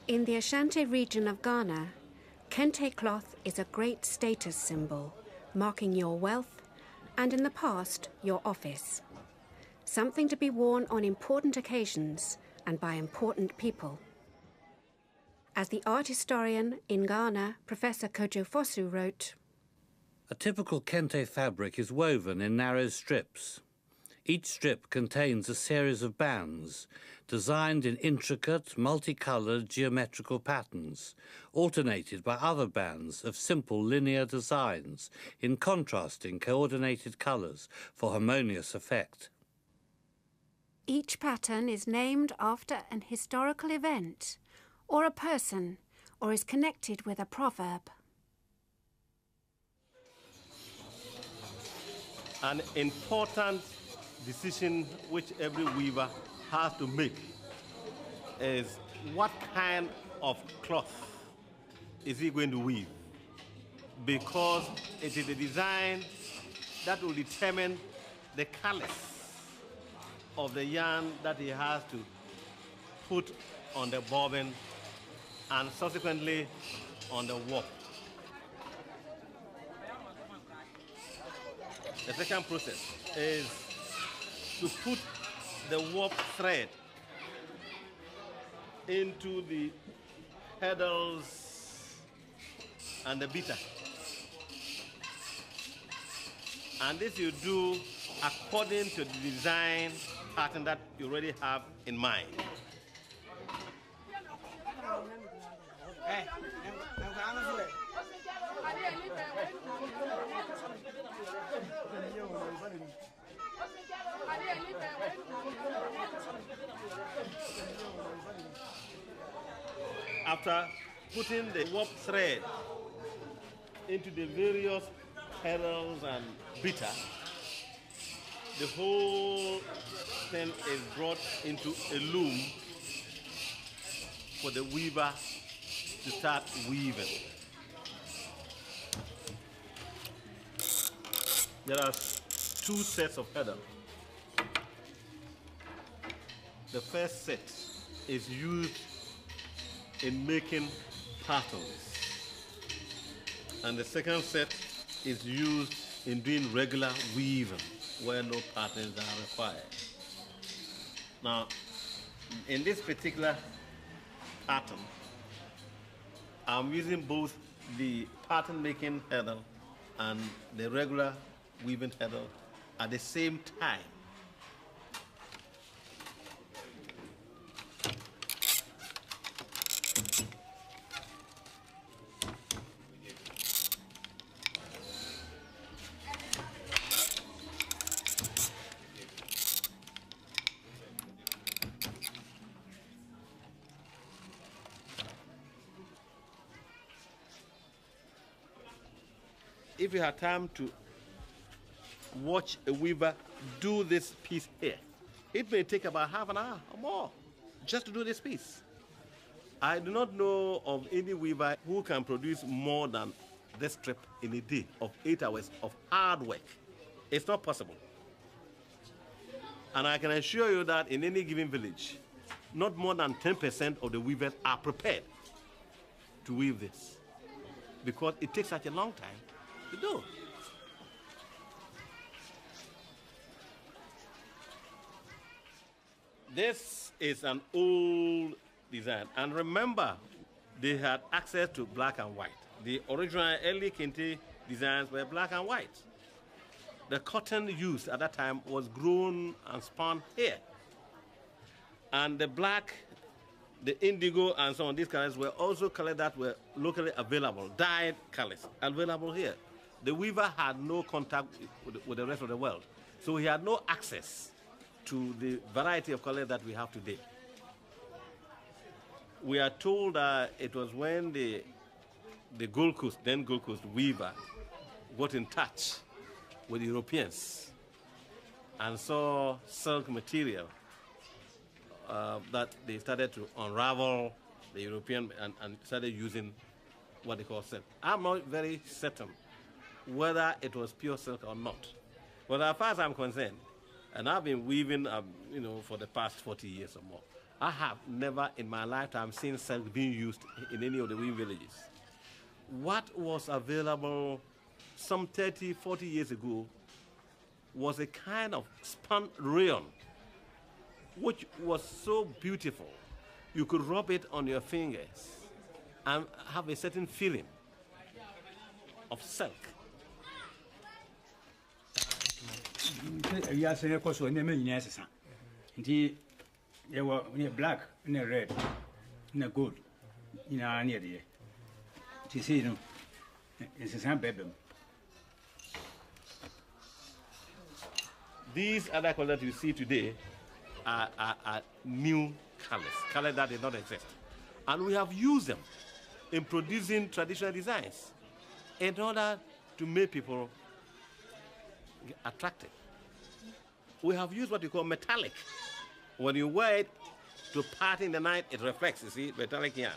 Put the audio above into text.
In the Ashanti region of Ghana, Kente cloth is a great status symbol, marking your wealth and, in the past, your office. Something to be worn on important occasions and by important people. As the art historian in Ghana, Professor Kojo Fosu, wrote, "A typical Kente fabric is woven in narrow strips. Each strip contains a series of bands, designed in intricate, multicoloured geometrical patterns, alternated by other bands of simple linear designs in contrasting coordinated colours for harmonious effect. Each pattern is named after an historical event, or a person, or is connected with a proverb." An important decision which every weaver has to make is what kind of cloth is he going to weave, because it is the design that will determine the colors of the yarn that he has to put on the bobbin and subsequently on the warp. The second process is to put the warp thread into the heddles and the bitter. And this you do according to the design pattern that you already have in mind. After putting the warp thread into the various heddles and bitter, the whole thing is brought into a loom for the weaver to start weaving. There are two sets of heddle. The first set is used in making patterns, and the second set is used in doing regular weaving where no patterns are required. Now, in this particular pattern, I'm using both the pattern making heddle and the regular weaving heddle at the same time. If you have time to watch a weaver do this piece here, it may take about half an hour or more just to do this piece. I do not know of any weaver who can produce more than this strip in a day of 8 hours of hard work. It's not possible. And I can assure you that in any given village, not more than 10% of the weavers are prepared to weave this, because it takes such a long time to do. This is an old design, and remember, they had access to black and white. The original early Kente designs were black and white. The cotton used at that time was grown and spun here. And the black, the indigo, and so on, these colors were also colors that were locally available, dyed colors available here. The weaver had no contact with the rest of the world, so he had no access to the variety of colors that we have today. We are told that it was when the Gold Coast, then Gold Coast weaver, got in touch with the Europeans and saw silk material that they started to unravel the European and started using what they call silk. I'm not very certain whether it was pure silk or not. But as far as I'm concerned, and I've been weaving for the past 40 years or more, I have never in my lifetime seen silk being used in any of the weaving villages. What was available some 30, 40 years ago was a kind of spun rayon, which was so beautiful. You could rub it on your fingers and have a certain feeling of silk. Black, red, gold, These other colors that you see today are new colors that did not exist. And we have used them in producing traditional designs in order to make people attractive. We have used what we call metallic. When you wear it to party in the night, it reflects, you see, metallic yarn.